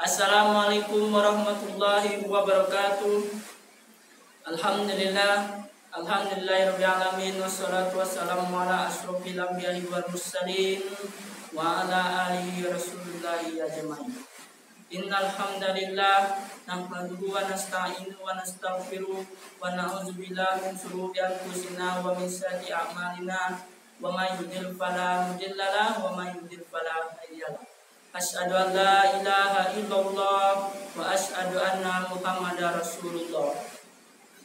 Assalamualaikum warahmatullahi wabarakatuh. Alhamdulillahirabbil alamin, wassalatu wassalamu ala asyrofil anbiya'i wal mursalin wa ala alihi rasulillahi ajmain. Innal hamdalillah nahmaduhu wa nasta'inuhu wa nastaghfiruh wa na'udzubillahi min shururi anfusina wa min sayyiati a'malina wa may yudhlil fala mudilla lahu wa may yudhlil fala hadiya lahu. Asyhadu an la ilaha illallah wa asyhadu anna Muhammadar Rasulullah.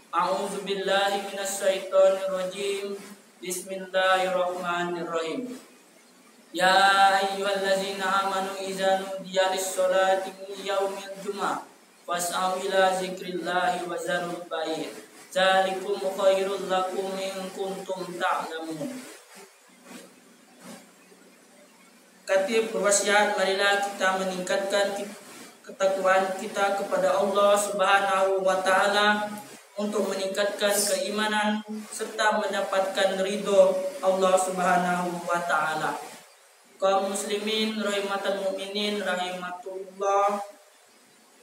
A'udzu billahi minasyaitonir rajim. Bismillahirrahmanirrahim. Ya ayyuhallazina amanu idza nudiya lis-sholati min yaumil jumu'ah fas'au ila dzikrillahi wa zarul bai'. Dzalikum khairul lakum in kuntum ta'lamun. Katib berwasiat, marilah kita meningkatkan ketakwaan kita kepada Allah Subhanahu wa Ta'ala untuk meningkatkan keimanan serta mendapatkan ridho Allah Subhanahu wa Ta'ala. Kaum muslimin rahimatan mukminin rahimatullah,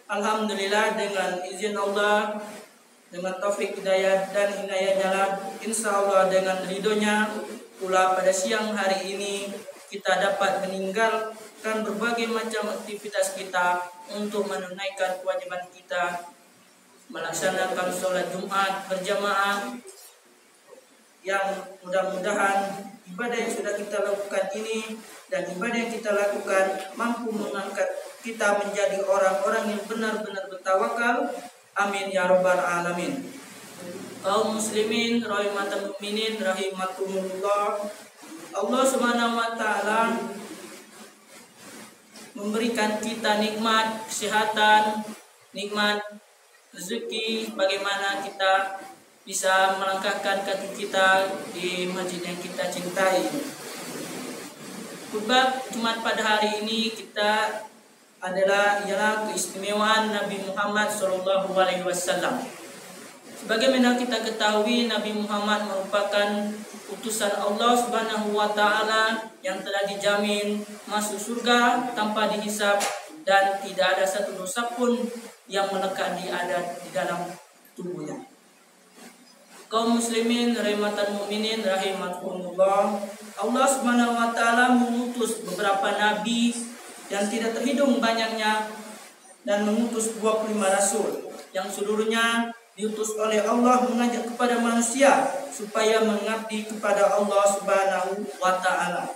alhamdulillah dengan izin Allah, dengan taufik hidayah dan inayahnya, insya Allah dengan ridhonya pula pada siang hari ini kita dapat meninggalkan berbagai macam aktivitas kita untuk menunaikan kewajiban kita melaksanakan sholat Jumat berjamaah, yang mudah-mudahan ibadah yang sudah kita lakukan ini dan ibadah yang kita lakukan mampu mengangkat kita menjadi orang-orang yang benar-benar bertawakal. Amin ya rabbal alamin. Kaum muslimin rahimatan mukminin rahimakumullah, Allah Subhanahu wa Ta'ala memberikan kita nikmat kesehatan, nikmat rezeki, bagaimana kita bisa melangkahkan kaki kita di masjid yang kita cintai. Khutbah Jumat pada hari ini kita ialah keistimewaan Nabi Muhammad SAW. Sebagaimana kita ketahui, Nabi Muhammad merupakan utusan Allah Subhanahu wa Ta'ala yang telah dijamin masuk surga tanpa dihisab dan tidak ada satu dosa pun yang melekat di dalam tubuhnya. Kaum muslimin rahimatan mukminin rahimakumullah, Allah Subhanahu wa Ta'ala mengutus beberapa nabi yang tidak terhitung banyaknya dan mengutus 25 rasul yang seluruhnya diutus oleh Allah mengajak kepada manusia supaya mengabdi kepada Allah Subhanahu wa Ta'ala.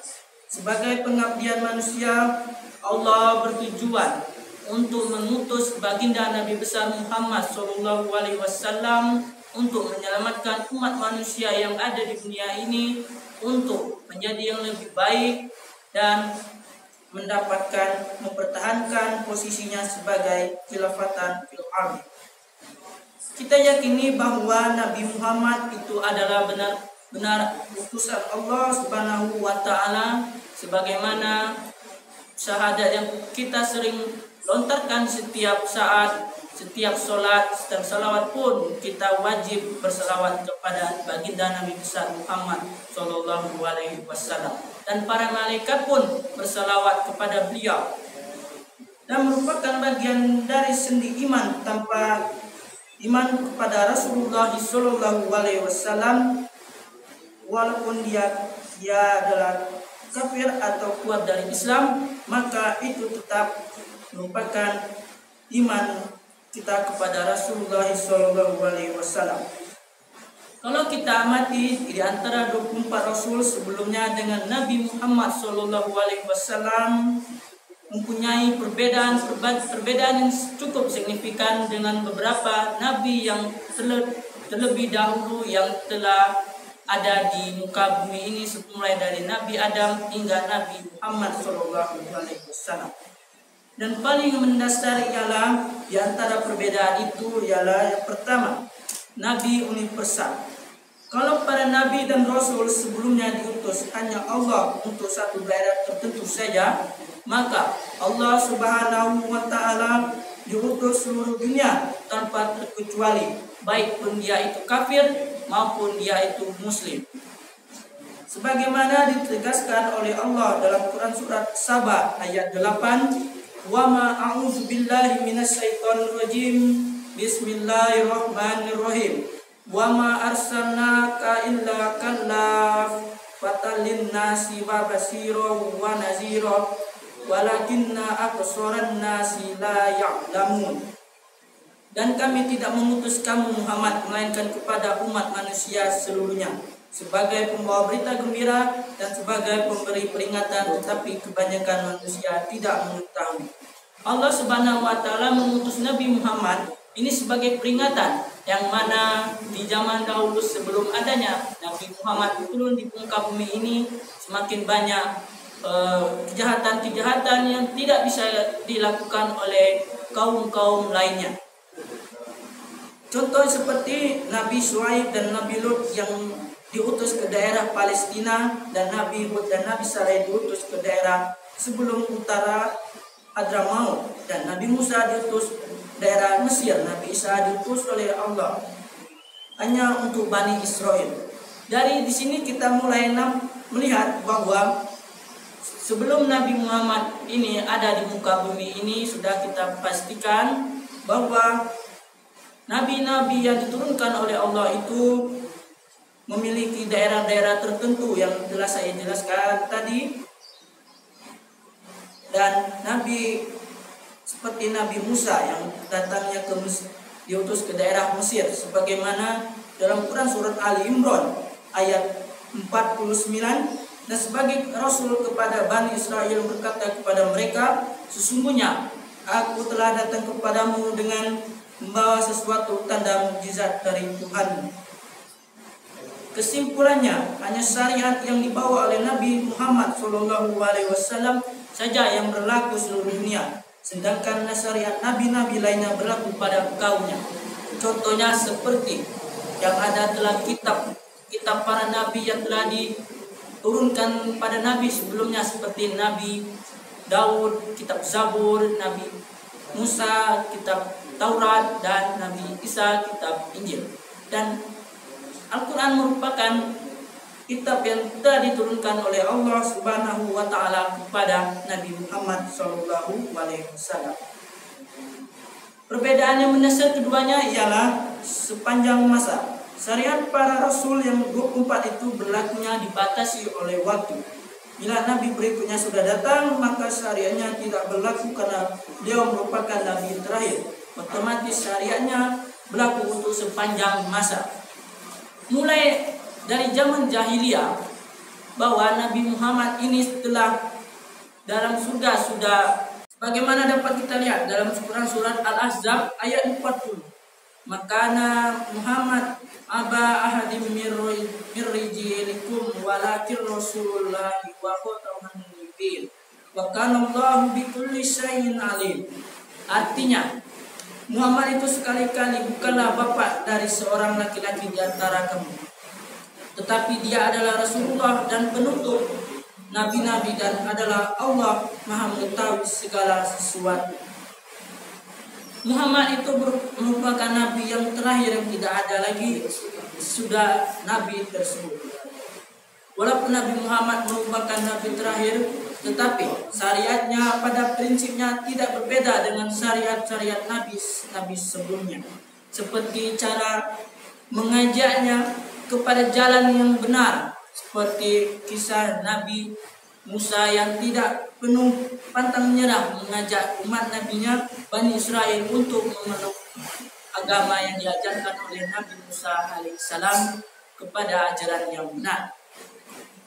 Sebagai pengabdian manusia, Allah bertujuan untuk mengutus baginda Nabi besar Muhammad SAW untuk menyelamatkan umat manusia yang ada di dunia ini untuk menjadi yang lebih baik dan mempertahankan posisinya sebagai khilafatan fil ardh. Kita yakini bahwa Nabi Muhammad itu adalah benar-benar utusan Allah Subhanahu wa Ta'ala, sebagaimana syahadat yang kita sering lontarkan setiap saat, setiap sholat dan salawat pun kita wajib bersalawat kepada baginda Nabi besar Muhammad Sallallahu Alaihi Wasallam, dan para malaikat pun bersalawat kepada beliau, dan merupakan bagian dari sendi iman. Tanpa iman kepada Rasulullah Sallallahu Alaihi Wasallam, walaupun dia adalah kafir atau keluar dari Islam, maka itu tetap merupakan iman kita kepada Rasulullah Sallallahu Alaihi Wasallam. Kalau kita amati di antara 24 Rasul sebelumnya dengan Nabi Muhammad Sallallahu Alaihi Wasallam mempunyai perbedaan yang cukup signifikan dengan beberapa nabi yang terlebih dahulu yang telah ada di muka bumi ini, mulai dari Nabi Adam hingga Nabi Muhammad SAW. Dan paling mendasar ialah di antara perbedaan itu ialah yang pertama, Nabi universal. Kalau para nabi dan rasul sebelumnya diutus hanya Allah untuk satu daerah tertentu saja, maka Allah Subhanahu wa Ta'ala diutus seluruh dunia tanpa terkecuali, baik pun dia itu kafir maupun dia itu muslim. Sebagaimana ditegaskan oleh Allah dalam Quran surat Saba ayat 8, Wa ma a'udzu billahi minasyaitonir rajim. Bismillahirrahmanirrahim. Wa ma arsalnaka illa kallafatan lin-nasi wa basyira wa nazira walakinna aksaran nasi la ya'lamun. Dan kami tidak mengutus kamu Muhammad melainkan kepada umat manusia seluruhnya sebagai pembawa berita gembira dan sebagai pemberi peringatan, tetapi kebanyakan manusia tidak mengetahui. Allah Subhanahu wa taala mengutus Nabi Muhammad ini sebagai peringatan, yang mana di zaman dahulu sebelum adanya Nabi Muhammad turun di muka bumi ini semakin banyak kejahatan-kejahatan yang tidak bisa dilakukan oleh kaum-kaum lainnya. Contoh seperti Nabi Syuaib dan Nabi Lut yang diutus ke daerah Palestina, dan Nabi Hud dan Nabi Saleh diutus ke daerah sebelum utara Hadramaut, dan Nabi Musa diutus daerah Mesir. Nabi Isa diutus oleh Allah hanya untuk Bani Israel. Dari di sini kita mulai melihat bahwa sebelum Nabi Muhammad ini ada di muka bumi ini, sudah kita pastikan bahwa nabi-nabi yang diturunkan oleh Allah itu memiliki daerah-daerah tertentu yang telah saya jelaskan tadi. Dan Nabi seperti Nabi Musa yang datangnya ke diutus ke daerah Mesir, sebagaimana dalam Quran surat Ali Imran ayat 49. Dan sebagai Rasul kepada Bani Israel berkata kepada mereka, sesungguhnya aku telah datang kepadamu dengan membawa sesuatu tanda mukjizat dari Tuhan. Kesimpulannya, hanya syariat yang dibawa oleh Nabi Muhammad SAW saja yang berlaku seluruh dunia, sedangkan syariat nabi-nabi lainnya berlaku pada kaumnya. Contohnya seperti yang ada telah kitab para nabi yang telah diturunkan pada nabi sebelumnya, seperti Nabi Daud, kitab Zabur, Nabi Musa, kitab Taurat, dan Nabi Isa, kitab Injil. Dan Al-Quran merupakan kitab yang telah diturunkan oleh Allah Subhanahu wa taala kepada Nabi Muhammad SAW. Perbedaan yang mendasar keduanya ialah sepanjang masa. Syariat para rasul yang 24 itu berlakunya dibatasi oleh waktu. Bila nabi berikutnya sudah datang, maka syariatnya tidak berlaku karena dia merupakan nabi terakhir. Otomatis syariatnya berlaku untuk sepanjang masa. Mulai dari zaman jahiliyah, bahwa Nabi Muhammad ini setelah dalam surga sudah, bagaimana dapat kita lihat dalam Quran surat Al-Ahzab ayat 40. Makana Muhammad aba ahadim mirrijilikum walakin Rasulullah wa khataman nabiyyin wa kana Allahu bikulli syai'in alim. Artinya, Muhammad itu sekali-kali bukanlah bapak dari seorang laki-laki di antara kamu, tetapi dia adalah Rasulullah dan penutup nabi-nabi, dan adalah Allah Maha mengetahui segala sesuatu. Muhammad itu merupakan nabi yang terakhir yang tidak ada lagi sudah nabi tersebut. Walaupun Nabi Muhammad merupakan nabi terakhir, tetapi syariatnya pada prinsipnya tidak berbeda dengan syariat-syariat nabi sebelumnya. Seperti cara mengajaknya kepada jalan yang benar, seperti kisah Nabi Musa yang tidak penuh pantang menyerah mengajak umat nabinya Bani Israel untuk memeluk agama yang diajarkan oleh Nabi Musa alaihissalam kepada ajaran yang benar.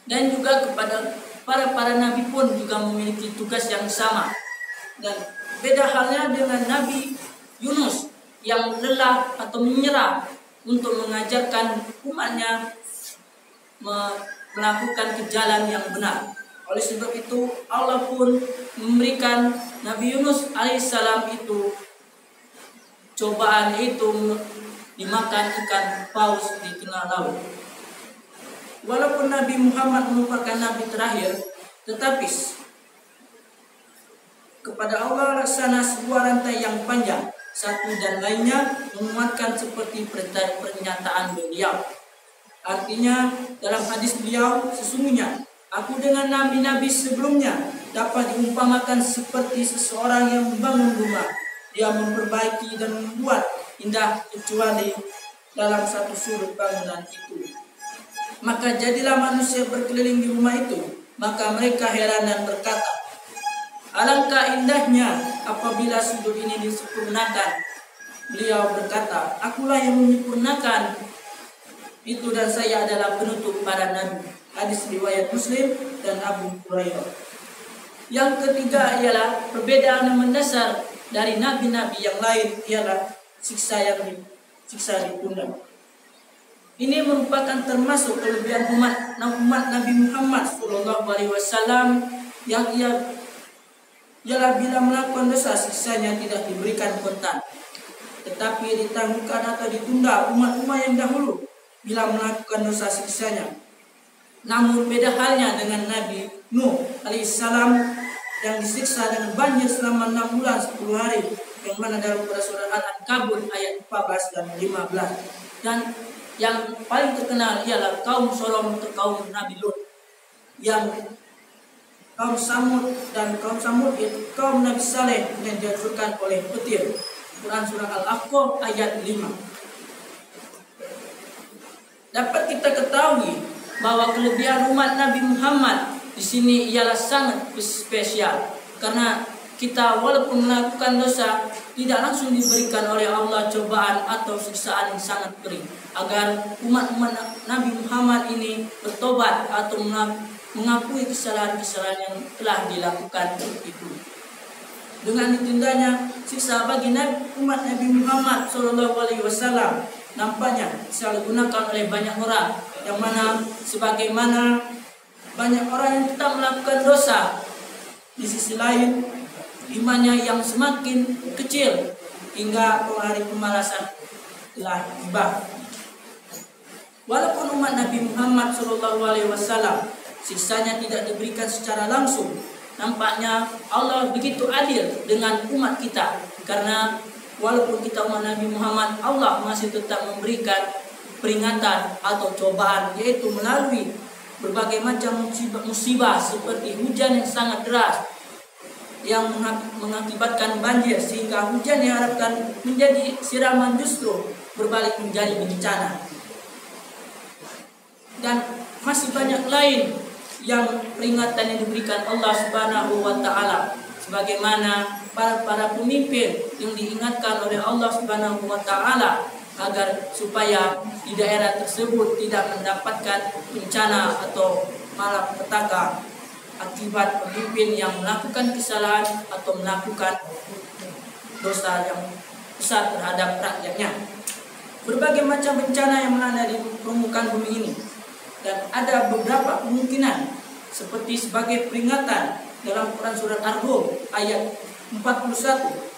Dan juga kepada para nabi pun juga memiliki tugas yang sama. Dan beda halnya dengan Nabi Yunus yang lelah atau menyerah untuk mengajarkan umatnya melakukan ke jalan yang benar. Oleh sebab itu Allah pun memberikan Nabi Yunus alaihissalam itu cobaan, itu dimakan ikan paus di tengah laut. Walaupun Nabi Muhammad merupakan nabi terakhir, tetapi kepada Allah laksana sebuah rantai yang panjang, satu dan lainnya menguatkan seperti pernyataan beliau. Artinya dalam hadis beliau, sesungguhnya aku dengan nabi-nabi sebelumnya dapat diumpamakan seperti seseorang yang membangun rumah. Dia memperbaiki dan membuat indah kecuali dalam satu sudut bangunan itu. Maka jadilah manusia berkeliling di rumah itu. Maka mereka heran dan berkata, alangkah indahnya apabila sudut ini disempurnakan. Beliau berkata, akulah yang menyempurnakan itu dan saya adalah penutup para nabi. Hadis riwayat Muslim dan Abu Hurairah. Yang ketiga ialah perbedaan yang mendasar dari nabi-nabi yang lain ialah siksa di pundak. Ini merupakan termasuk kelebihan umat Nabi Muhammad SAW yang ialah bila melakukan dosa siksanya tidak diberikan kontan, tetapi ditangguhkan atau ditunda umat-umat yang dahulu bila melakukan dosa siksanya. Namun beda halnya dengan Nabi Nuh alaihissalam yang disiksa dengan banjir selama 6 bulan 10 hari, yang mana dalam surat Al-Ankabut ayat 14 dan 15. Dan yang paling terkenal ialah kaum Sodom atau kaum Nabi Lut, yang kaum Samud yaitu kaum Nabi Saleh yang dihancurkan oleh petir. Quran surah Al-Ahqaf ayat 5. Dapat kita ketahui bahwa kelebihan umat Nabi Muhammad di sini ialah sangat spesial, karena kita walaupun melakukan dosa tidak langsung diberikan oleh Allah cobaan atau siksaan yang sangat perih, agar umat-umat Nabi Muhammad ini bertobat atau mengakui kesalahan-kesalahan yang telah dilakukan itu. Dengan ditundanya siksa bagi umat Nabi Muhammad SAW nampaknya disalahgunakan oleh banyak orang, yang mana sebagaimana banyak orang yang tetap melakukan dosa, di sisi lain imannya yang semakin kecil hingga hari pembalasan telah tiba. Walaupun umat Nabi Muhammad SAW siksanya tidak diberikan secara langsung, nampaknya Allah begitu adil dengan umat kita, karena walaupun kita umat Nabi Muhammad, Allah masih tetap memberikan peringatan atau cobaan, yaitu melalui berbagai macam musibah seperti hujan yang sangat deras yang mengakibatkan banjir, sehingga hujan diharapkan menjadi siraman justru berbalik menjadi bencana. Dan masih banyak lain yang peringatan yang diberikan Allah Subhanahu wa taala, sebagaimana para pemimpin yang diingatkan oleh Allah Subhanahu wa taala agar supaya di daerah tersebut tidak mendapatkan bencana atau malapetaka akibat pemimpin yang melakukan kesalahan atau melakukan dosa yang besar terhadap rakyatnya. Berbagai macam bencana yang melanda di permukaan bumi ini, dan ada beberapa kemungkinan seperti sebagai peringatan dalam Quran surat Ar-Rum ayat 41.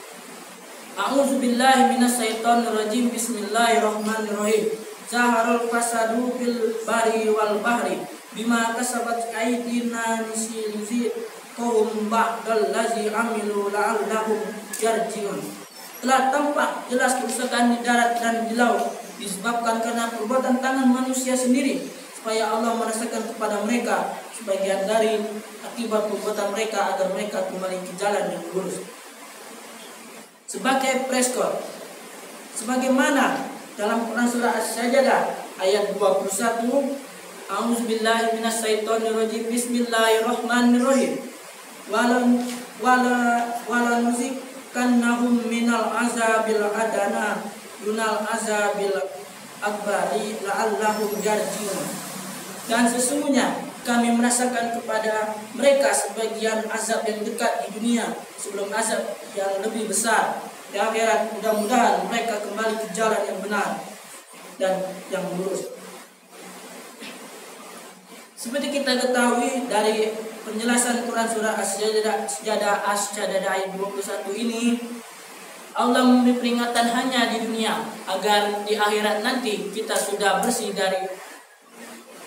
A'udzubillahi minasyaitonirrajim. Bismillahirrahmanirrahim. Zaharul fasadu fil bari wal bahri bima kasabat aydina nusiziqhum ba'dal ladzi amilu la'allahum yarji'un. Telah tampak jelas kerusakan di darat dan di laut disebabkan karena perbuatan tangan manusia sendiri, supaya Allah merasakan kepada mereka sebagian dari akibat perbuatan mereka agar mereka kembali ke jalan yang lurus. Sebagai preskon, sebagaimana dalam Quran surah As-Sajdah ayat 21, A'udzubillahi minasyaitonirrajim. Bismillahirrahmanirrahim. Wala nuzikannahum minal azabil adana dunal azabil akbari la'allahum yarji'un. Dan sesungguhnya kami merasakan kepada mereka sebagian azab yang dekat di dunia sebelum azab yang lebih besar di akhirat. Mudah-mudahan mereka kembali ke jalan yang benar dan yang lurus. Seperti kita ketahui dari penjelasan Quran surah As-Sajdah ayat 21 ini, Allah memberi peringatan hanya di dunia agar di akhirat nanti kita sudah bersih dari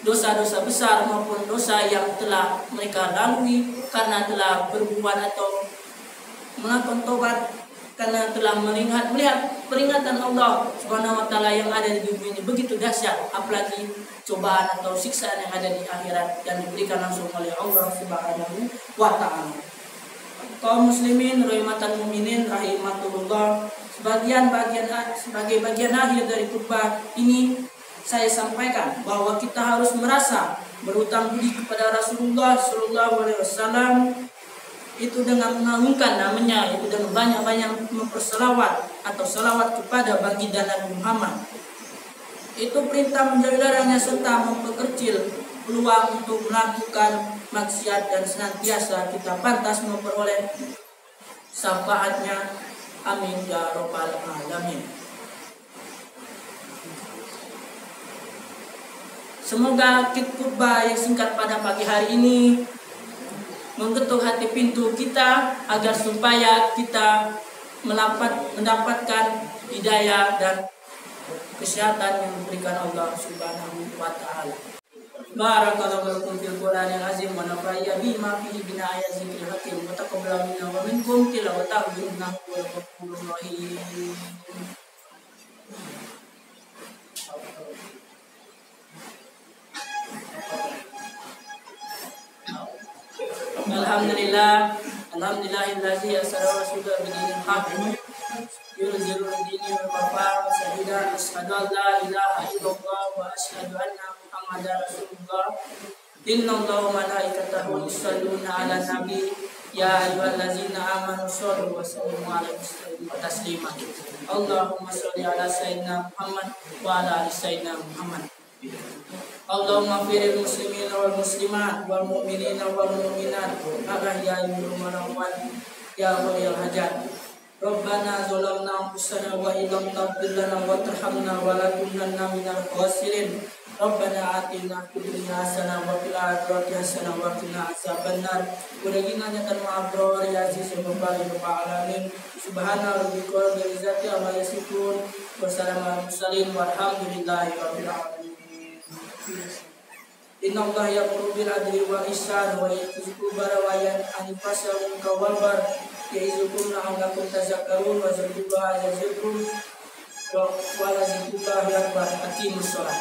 dosa-dosa besar maupun dosa yang telah mereka lalui karena telah berbuat atau melakukan tobat karena telah melihat peringatan Allah Subhanahu wa taala yang ada di dunia ini begitu dahsyat, apalagi cobaan atau siksaan yang ada di akhirat yang diberikan langsung oleh Allah Subhanahu wa taala. Kaum muslimin rahimatan mukminin rahimatullah, sebagai bagian akhir dari khutbah ini saya sampaikan bahwa kita harus merasa berhutang budi kepada Rasulullah Shallallahu Alaihi Wasallam, itu dengan mengagungkan namanya, itu dengan banyak-banyak memperselawat atau salawat kepada baginda Nabi Muhammad. Itu perintah menjaga darahnya serta memperkecil peluang untuk melakukan maksiat dan senantiasa kita pantas memperoleh syafaatnya. Amin ya rabbal alamin. Semoga khutbah yang singkat pada pagi hari ini menggetuk hati pintu kita agar supaya kita mendapatkan hidayah dan kesehatan yang diberikan Allah Subhanahu wa taala. Barakallahu lakum fil Qur'anil azim wa nafa'ani bima fihi min ayatin zikril hakim wa taqabbal minna wa minkum tilawatahu innahu wal ghafurur rahim. Alhamdulillahillazi arsala rasulahu bidinil haqq yuzhirul dini wal kafar wa syahida asyhadu an la ilaha illallah wa asyhadu anna muhammadar rasulullah. Innallaha wa malaikatahu yusholluna 'alan nabi ya ayyuhallazina amanu shollu wa sallimu 'alaihi taslima. Allahumma sholli 'ala sayyidina Muhammad wa 'ala ali sayyidina Muhammad. Allahumma firil muslimin wal muslimat wal mu'minina wal mu'minat ahya'i minhum wal amwat ya waliyal hajat. Rabbana zalamna anfusana wa illam taghfir lana wa tarhamna wa lakunanna minal khasirin. Rabbana atina fid dunya hasanah wa fil akhirati hasanah wa qina adzabannar. Qulina nyatan ma'abrar ya aziz wa barik alamin. Subhana rabbika rabbil izzati amma yasifun wa salamun alal mursalin walhamdulillahi rabbil alamin. Inna Allah ya'muru bil adli wal ihsan wa ya'ti dzil qurba wa yanha 'anil fahsya'i wal munkari wal baghi ya'izukum la'allakum tadhakkarun wa dzkurullaha yazkurkum wa la dzikrullahi akbar. Aqimus shalah.